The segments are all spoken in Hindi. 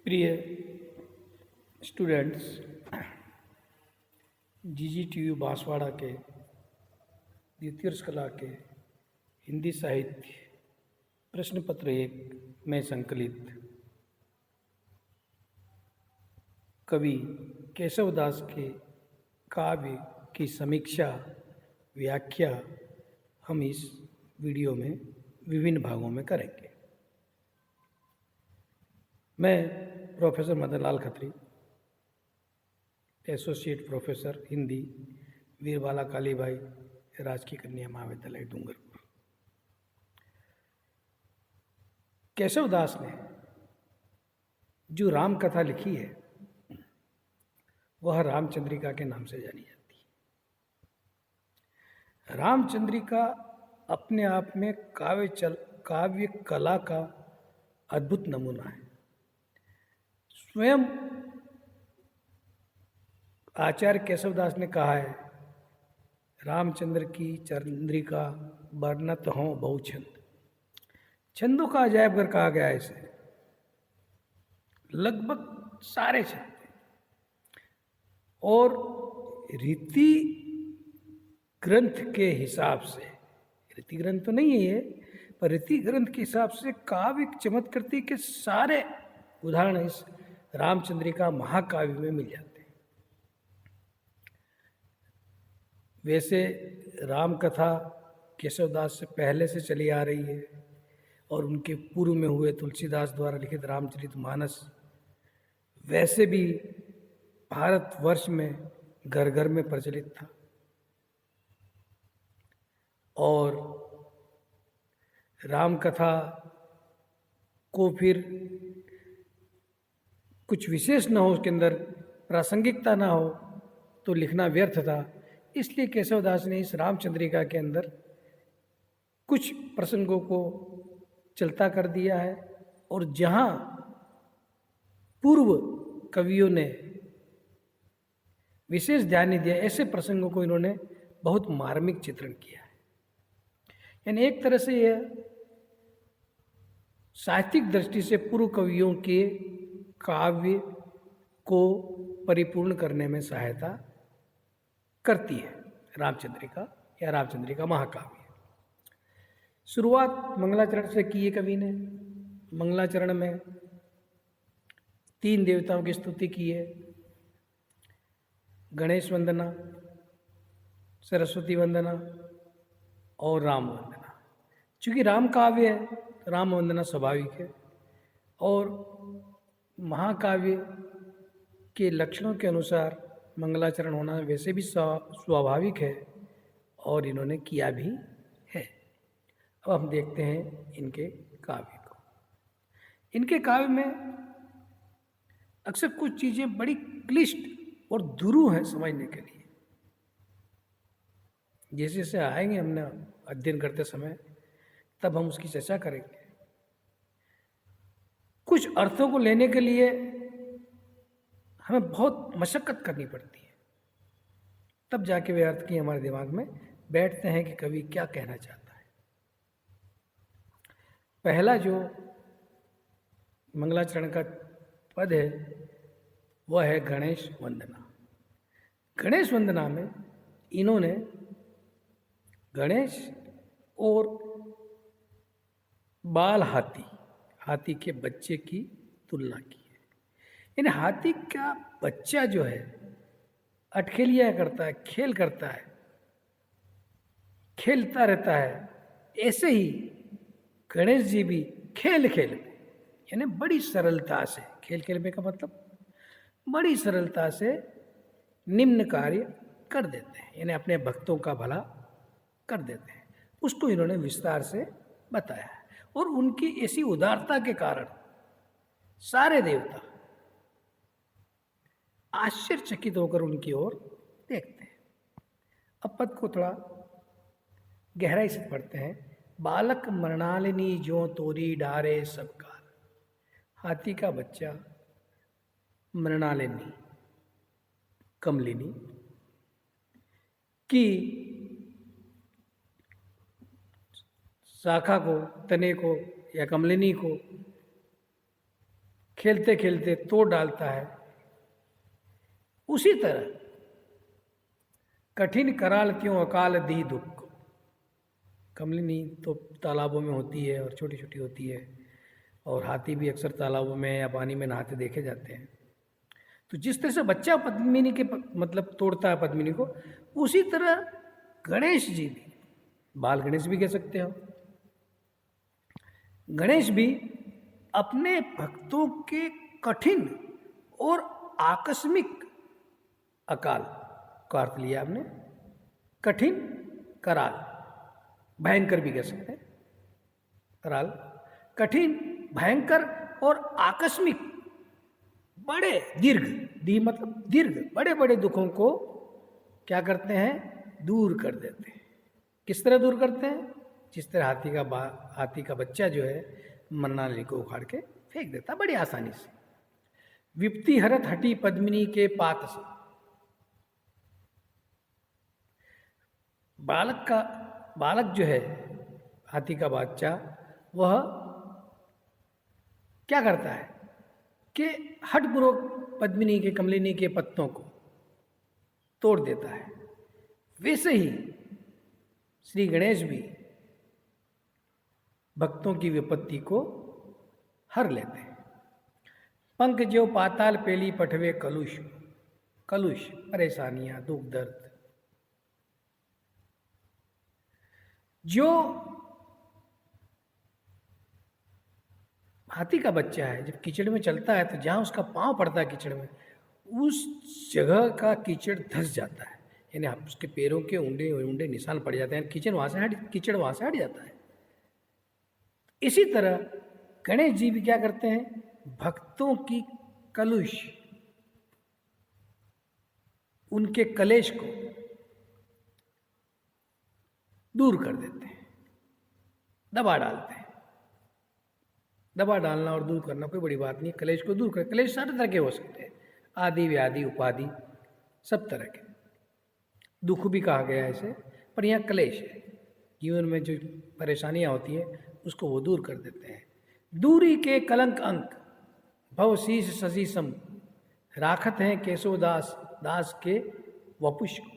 प्रिय स्टूडेंट्स, जीजीटीयू बांसवाड़ा के द्वितीय वर्ष कला के हिंदी साहित्य प्रश्न पत्र 1 में संकलित कवि केशवदास के काव्य की समीक्षा व्याख्या हम इस वीडियो में विभिन्न भागों में करेंगे। मैं professor Madan Lal Khatri, associate professor Hindi, वीरबाला Kalibai राजकीय कन्या महाविद्यालय डूंगरपुर। केशवदास ने जो राम कथा लिखी है वह रामचंद्रिका के नाम से जानी जाती है। रामचंद्रिका अपने आप में काव्य कला का अद्भुत नमूना है। स्वयं आचार्य केशवदास ने कहा है, रामचंद्र की चंद्रिका वर्णत हों बहु छंद। छंदों का अजायब घर कहा गया है इसे। लगभग सारे छंद और रीति ग्रंथ के हिसाब से, रीति ग्रंथ तो नहीं है ये, पर रीति ग्रंथ के हिसाब से काव्य चमत्कृति के सारे उदाहरण इस रामचंद्रिका महाकाव्य में मिल जाते हैं। वैसे राम कथा केशवदास से पहले से चली आ रही है और उनके पूर्व में हुए तुलसीदास द्वारा लिखित रामचरितमानस वैसे भी भारतवर्ष में घर घर में प्रचलित था। और राम कथा को फिर कुछ विशेष न हो, उसके अंदर प्रासंगिकता ना हो तो लिखना व्यर्थ था। इसलिए केशवदास ने इस रामचंद्रिका के अंदर कुछ प्रसंगों को चलता कर दिया है और जहाँ पूर्व कवियों ने विशेष ध्यान नहीं दिया, ऐसे प्रसंगों को इन्होंने बहुत मार्मिक चित्रण किया है। यानी एक तरह से यह साहित्यिक दृष्टि से पूर्व कवियों के काव्य को परिपूर्ण करने में सहायता करती है रामचंद्रिका या रामचंद्रिका महाकाव्य। शुरुआत मंगलाचरण से की है कवि ने। मंगलाचरण में 3 देवताओं की स्तुति की है, गणेश वंदना, सरस्वती वंदना और राम वंदना। चूँकि राम काव्य है तो राम वंदना स्वाभाविक है और महाकाव्य के लक्षणों के अनुसार मंगलाचरण होना वैसे भी स्वाभाविक है और इन्होंने किया भी है। अब हम देखते हैं इनके काव्य को। इनके काव्य में अक्सर कुछ चीज़ें बड़ी क्लिष्ट और दुरूह हैं समझने के लिए। जैसे जैसे आएंगे हमने अध्ययन करते समय तब हम उसकी चर्चा करेंगे। कुछ अर्थों को लेने के लिए हमें बहुत मशक्कत करनी पड़ती है, तब जाके वे अर्थ की हमारे दिमाग में बैठते हैं कि कवि क्या कहना चाहता है। पहला जो मंगलाचरण का पद है वह है गणेश वंदना। गणेश वंदना में इन्होंने गणेश और बाल हाथी के बच्चे की तुलना की है। यानी हाथी का बच्चा जो है अटखेलिया करता है, खेल करता है, खेलता रहता है, ऐसे ही गणेश जी भी खेल में, यानी बड़ी सरलता से, खेल में का मतलब बड़ी सरलता से निम्न कार्य कर देते हैं, यानी अपने भक्तों का भला कर देते हैं। उसको इन्होंने विस्तार से बताया है और उनकी ऐसी उदारता के कारण सारे देवता आश्चर्यचकित होकर उनकी ओर देखते हैं। अब पद को थोड़ा गहराई से पढ़ते हैं। बालक मृणालिनी जो तोरी डारे सब काल। हाथी का बच्चा मृणालिनी, कमलिनी की शाखा को, तने को या कमलिनी को खेलते खेलते तोड़ डालता है, उसी तरह कठिन कराल क्यों अकाल दी दुख। कमलिनी तो तालाबों में होती है और छोटी छोटी होती है, और हाथी भी अक्सर तालाबों में या पानी में नहाते देखे जाते हैं। तो जिस तरह से बच्चा पद्मिनी के मतलब तोड़ता है पद्मिनी को, उसी तरह गणेश जी भी, बाल गणेश भी कह सकते हो, गणेश भी अपने भक्तों के कठिन और आकस्मिक अकाल का अर्थ लिया आपने, कठिन कराल, भयंकर भी कह सकते हैं, कराल कठिन, भयंकर और आकस्मिक, बड़े दीर्घ, दी मतलब दीर्घ, बड़े बड़े दुखों को क्या करते हैं, दूर कर देते हैं। किस तरह दूर करते हैं? जिस तरह हाथी का बच्चा जो है मन्नाली को उखाड़ के फेंक देता है बड़ी आसानी से। विपत्ति हरत हटी पद्मिनी के पात से। बालक जो है हाथी का बच्चा, वह क्या करता है कि हठपूर्वक पद्मिनी के, कमलिनी के पत्तों को तोड़ देता है। वैसे ही श्री गणेश भी भक्तों की विपत्ति को हर लेते हैं। पंख जो पाताल पेली पठवे कलुष, कलुष परेशानियां, दुख दर्द, जो हाथी का बच्चा है जब कीचड़ में चलता है तो जहां उसका पांव पड़ता है कीचड़ में, उस जगह का कीचड़ धंस जाता है, यानी उसके पैरों के ऊंडे निशान पड़ जाते हैं, कीचड़ वहां से हट जाता है। इसी तरह गणेश जी भी क्या करते हैं, भक्तों की कलुष, उनके कलेश को दूर कर देते हैं, दबा डालते हैं। दबा डालना और दूर करना कोई बड़ी बात नहीं, कलेश को दूर कर, कलेश सारे तरह के हो सकते हैं, आदि व्याधि उपाधि सब तरह के, दुख भी कहा गया है इसे, पर यहाँ कलेश है, जीवन में जो परेशानियां होती है उसको वो दूर कर देते हैं। दूरी के कलंक अंक भव शीश सजीसम, राखत हैं केशवदास दास के वपुष को।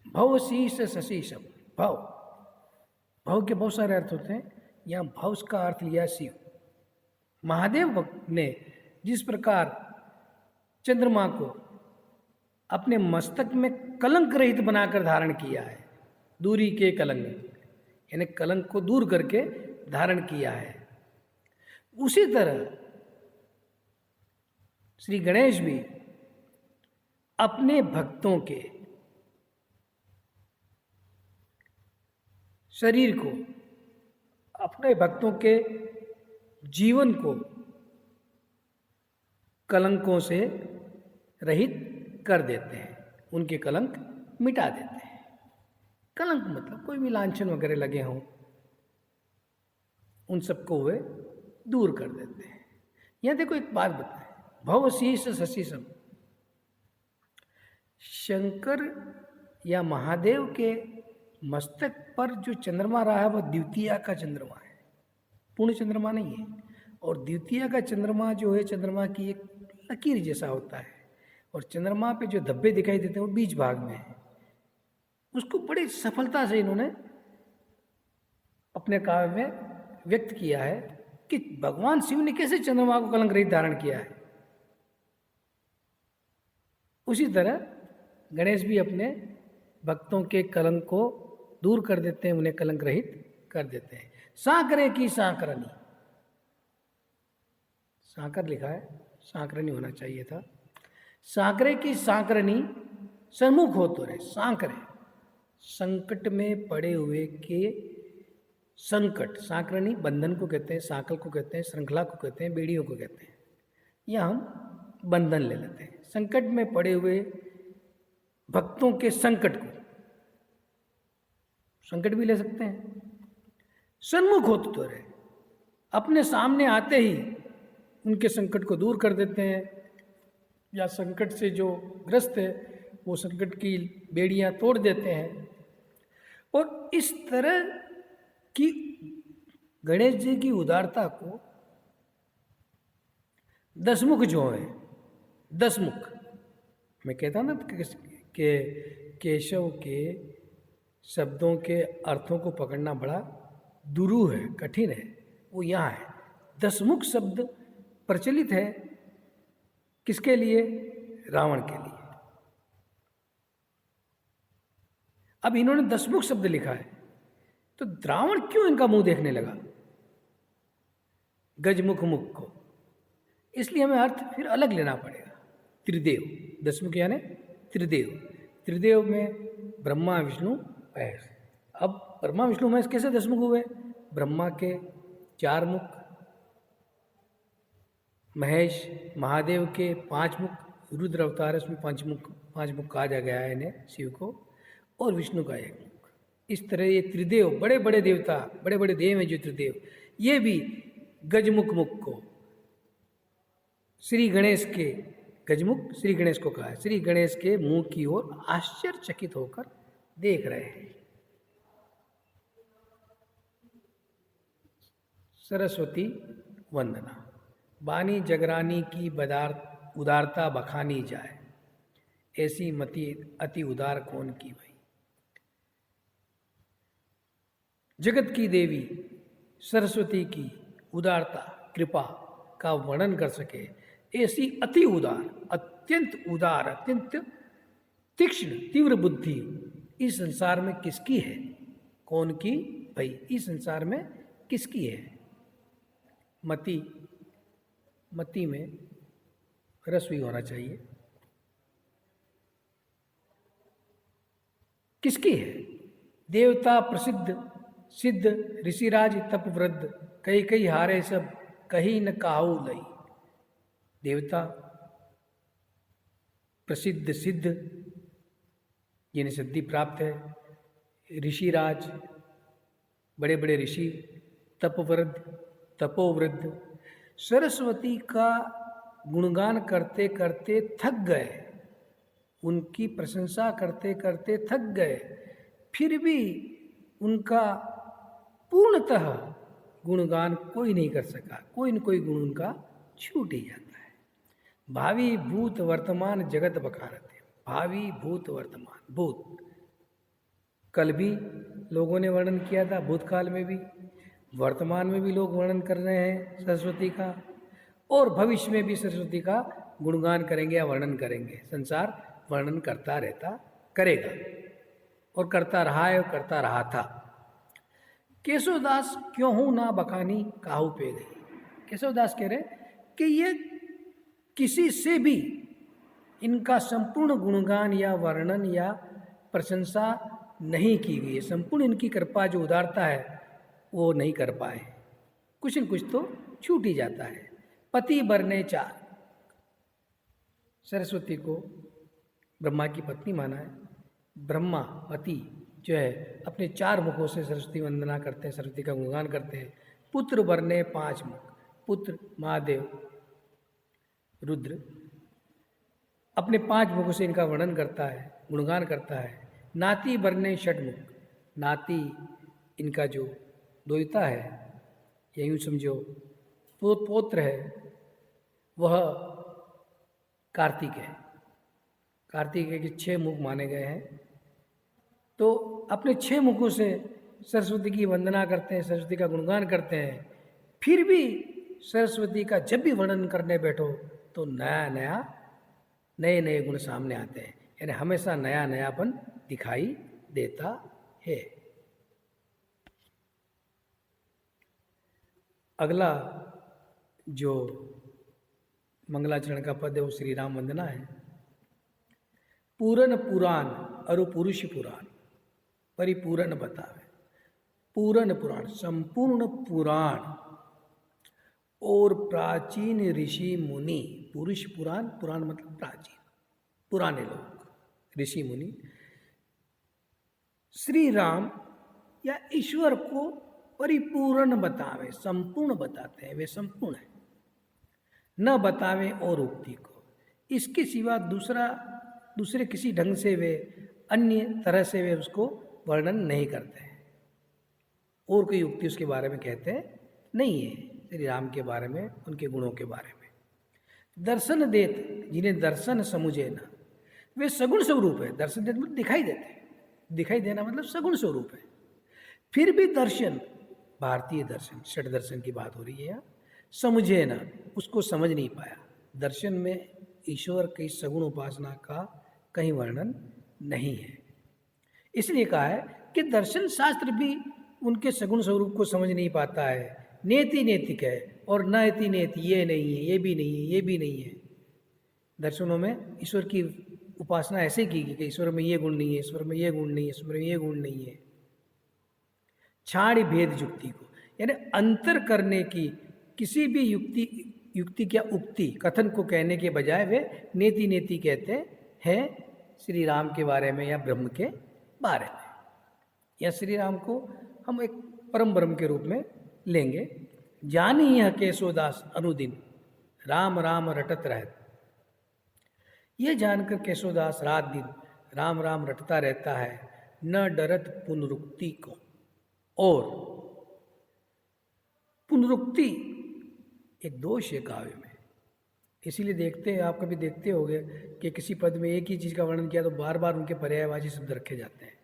भव शीश सशीशम, भव के बहुत सारे अर्थ होते हैं, यहाँ भव का अर्थ लिया शिव। महादेव ने जिस प्रकार चंद्रमा को अपने मस्तक में कलंक रहित बनाकर धारण किया है, दूरी के कलंक, यानी कलंक को दूर करके धारण किया है, उसी तरह श्री गणेश भी अपने भक्तों के शरीर को, अपने भक्तों के जीवन को कलंकों से रहित कर देते हैं, उनके कलंक मिटा देते हैं। कलंक मतलब कोई भी लांछन वगैरह लगे हों, उन सबको वे दूर कर देते हैं। यह देखो एक बात बताएं, भव शीश शशिशम, शंकर या महादेव के मस्तक पर जो चंद्रमा रहा है वह द्वितीया का चंद्रमा है, पूर्ण चंद्रमा नहीं है। और द्वितीया का चंद्रमा जो है, चंद्रमा की एक लकीर जैसा होता है, और चंद्रमा पे जो धब्बे दिखाई देते हैं वो बीच भाग में है। उसको बड़ी सफलता से इन्होंने अपने काव्य में व्यक्त किया है कि भगवान शिव ने कैसे चंद्रमा को कलंक रहित धारण किया है। उसी तरह गणेश भी अपने भक्तों के कलंक को दूर कर देते हैं, उन्हें कलंक रहित कर देते हैं। सांकरे की सांकरनी, सांकर लिखा है, सांकरनी होना चाहिए था। सांकरे की सांकरनी सन्मुख हो तो रहे, सांकरे संकट में पड़े हुए के संकट, सांकरनी बंधन को कहते हैं, सांकल को कहते हैं, श्रृंखला को कहते हैं, बेड़ियों को कहते हैं। यह हम बंधन ले लेते हैं। संकट में पड़े हुए भक्तों के संकट को, संकट भी ले सकते हैं। सन्मुख होते तो रहे, अपने सामने आते ही उनके संकट को दूर कर देते हैं, या संकट से जो ग्रस्त है वो संकट की बेड़ियां तोड़ देते हैं। और इस तरह की गणेश जी की उदारता को दसमुख जो है, दसमुख, मैं कहता ना कि केशव के शब्दों के अर्थों को पकड़ना बड़ा दुरूह है, कठिन है, वो यहाँ है। दसमुख शब्द प्रचलित है किसके लिए? रावण के लिए। अब इन्होंने दसमुख शब्द लिखा है, तो रावण क्यों इनका मुंह देखने लगा गजमुख मुख को? इसलिए हमें अर्थ फिर अलग लेना पड़ेगा। त्रिदेव, दसमुख यानी त्रिदेव। त्रिदेव में ब्रह्मा विष्णु महेश। अब ब्रह्मा विष्णु महेश कैसे दसमुख हुए? ब्रह्मा के 4 मुख, महेश महादेव के 5 मुख, रुद्र अवतार है उसमें 5 मुख कहा जा गया है इन्हें, शिव को, और विष्णु का 1 मुख। इस तरह ये त्रिदेव, बड़े बड़े देवता, बड़े बड़े देव हैं जो त्रिदेव, ये भी गजमुख मुख को श्री गणेश के, गजमुख श्री गणेश को कहा है, श्री गणेश के मुंह की ओर आश्चर्यचकित होकर देख रहे हैं। सरस्वती वंदना। बानी जगरानी की उदारता बखानी जाए, ऐसी मति अति उदार कौन की भई। जगत की देवी सरस्वती की उदारता, कृपा का वर्णन कर सके ऐसी अति उदार, अत्यंत उदार, अत्यंत तीक्ष्ण, तीव्र बुद्धि इस संसार में किसकी है? कौन की भाई? इस संसार में किसकी है? मति में रस भी होना चाहिए। किसकी है? देवता प्रसिद्ध सिद्ध ऋषिराज तपवृद्ध, कई हारे सब कहीं न काहू लई। देवता प्रसिद्ध सिद्ध जिन्हें सिद्धि प्राप्त है, ऋषिराज बड़े बड़े ऋषि, तपवृद्ध तपोवृद्ध, सरस्वती का गुणगान करते करते थक गए, उनकी प्रशंसा करते करते थक गए, फिर भी उनका पूर्णतः गुणगान कोई नहीं कर सका, कोई न कोई गुण उनका छूट ही जाता है। भावी भूत वर्तमान जगत बखारते, भावी भूत वर्तमान, भूत कल भी लोगों ने वर्णन किया था, भूतकाल में भी, वर्तमान में भी लोग वर्णन कर रहे हैं सरस्वती का, और भविष्य में भी सरस्वती का गुणगान करेंगे या वर्णन करेंगे। संसार वर्णन करता रहता, करेगा, और करता रहा है और करता रहा था। केशवदास क्यों हूँ ना बखानी काहू पे गई। केशवदास कह रहे कि ये किसी से भी इनका संपूर्ण गुणगान या वर्णन या प्रशंसा नहीं की गई है। संपूर्ण इनकी कृपा जो उदारता है वो नहीं कर पाए, कुछ न कुछ तो छूट ही जाता है। पति बरने 4, सरस्वती को ब्रह्मा की पत्नी माना है। ब्रह्मा पति जो है अपने 4 मुखों से सरस्वती वंदना करते हैं, सरस्वती का गुणगान करते हैं। पुत्र बरने 5 मुख, पुत्र महादेव रुद्र अपने 5 मुखों से इनका वर्णन करता है, गुणगान करता है। नाती बरने 6 मुख, नाती इनका जो द्वैता है या यूँ समझो पौत्र है, वह कार्तिक है। कार्तिक के 6 मुख माने गए हैं, तो अपने 6 मुखों से सरस्वती की वंदना करते हैं, सरस्वती का गुणगान करते हैं। फिर भी सरस्वती का जब भी वर्णन करने बैठो तो नए नए गुण सामने आते हैं, यानी हमेशा नया नयापन दिखाई देता है। अगला जो मंगलाचरण का पद है वो श्री राम वंदना है। पूरन पुराण अरु पुरुष पुराण परिपूर्ण बतावे। पूरन पुराण संपूर्ण पुराण और प्राचीन ऋषि मुनि, पुरुष पुराण, पुराण मतलब प्राचीन, पुराने लोग, ऋषि मुनि श्री राम या ईश्वर को परिपूर्ण बतावे, संपूर्ण बताते हैं, वे संपूर्ण है, न बतावे और उक्ति को, इसके सिवा दूसरे किसी ढंग से वे अन्य तरह से वे उसको वर्णन नहीं करते हैं, और कोई उक्ति उसके बारे में कहते नहीं है, श्री राम के बारे में, उनके गुणों के बारे में। दर्शन देत जिन्हें दर्शन समुझे ना, वे सगुण स्वरूप है। दर्शन देते मतलब दिखाई देते हैं, दिखाई देना मतलब सगुण स्वरूप है। फिर भी दर्शन, भारतीय दर्शन, षट दर्शन की बात हो रही है यहाँ, समझे ना, उसको समझ नहीं पाया। दर्शन में ईश्वर की सगुण उपासना का कहीं वर्णन नहीं है। इसलिए कहा है कि दर्शन शास्त्र भी उनके सगुण स्वरूप को समझ नहीं पाता है। नेति नेतिक है और नति नेति, ये नहीं है, ये भी नहीं है, ये भी नहीं है। दर्शनों में ईश्वर की उपासना ऐसे की कि ईश्वर में ये गुण नहीं है, ईश्वर में ये गुण नहीं है, ईश्वर में ये गुण नहीं है। छाड़ी भेद युक्ति को, यानी अंतर करने की किसी भी युक्ति क्या उक्ति कथन को कहने के बजाय वे नेति नेति कहते हैं श्री राम के बारे में या ब्रह्म के बारे में। या श्री राम को हम एक परम ब्रह्म के रूप में लेंगे। जानी यह केशोदास अनुदिन राम राम रटत रहत। यह जानकर केशोदास रात दिन राम राम रटता रहता है, न डरत पुनरुक्ति को। और पुनरुक्ति एक दोष है काव्य में, इसीलिए देखते हैं, आप कभी देखते होंगे कि किसी पद में एक ही चीज़ का वर्णन किया तो बार बार उनके पर्यायवाची शब्द रखे जाते हैं।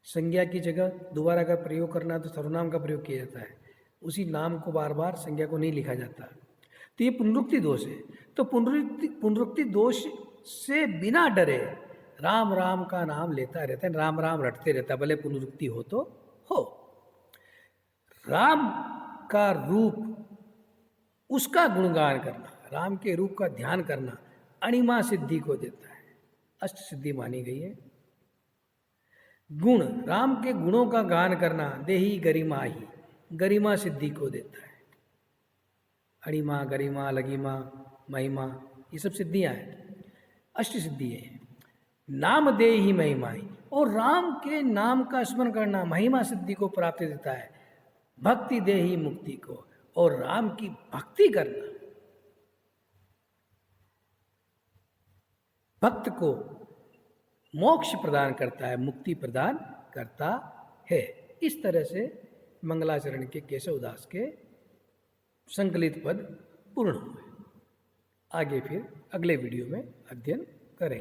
संज्ञा की जगह दोबारा अगर प्रयोग करना है तो सर्वनाम का प्रयोग किया जाता है, उसी नाम को बार बार संज्ञा को नहीं लिखा जाता। तो ये पुनरुक्ति दोष है। तो पुनरुक्ति दोष से बिना डरे राम राम का नाम लेता रहता है, राम राम रटते रहता, भले पुनरुक्ति हो तो हो। राम का रूप, उसका गुणगान करना, राम के रूप का ध्यान करना अणिमा सिद्धि को देता है, अष्ट सिद्धि मानी गई है। गुण, राम के गुणों का गान करना देही गरिमा ही, गरिमा सिद्धि को देता है। अणिमा, गरिमा, लगिमा, महिमा, ये सब सिद्धियां हैं, अष्ट सिद्धि है। नाम दे ही महिमा ही, और राम के नाम का स्मरण करना महिमा सिद्धि को प्राप्त देता है। भक्ति दे ही मुक्ति को, और राम की भक्ति करना भक्त को मोक्ष प्रदान करता है, मुक्ति प्रदान करता है। इस तरह से मंगलाचरण के केशवदास के संकलित पद पूर्ण हुए। आगे फिर अगले वीडियो में अध्ययन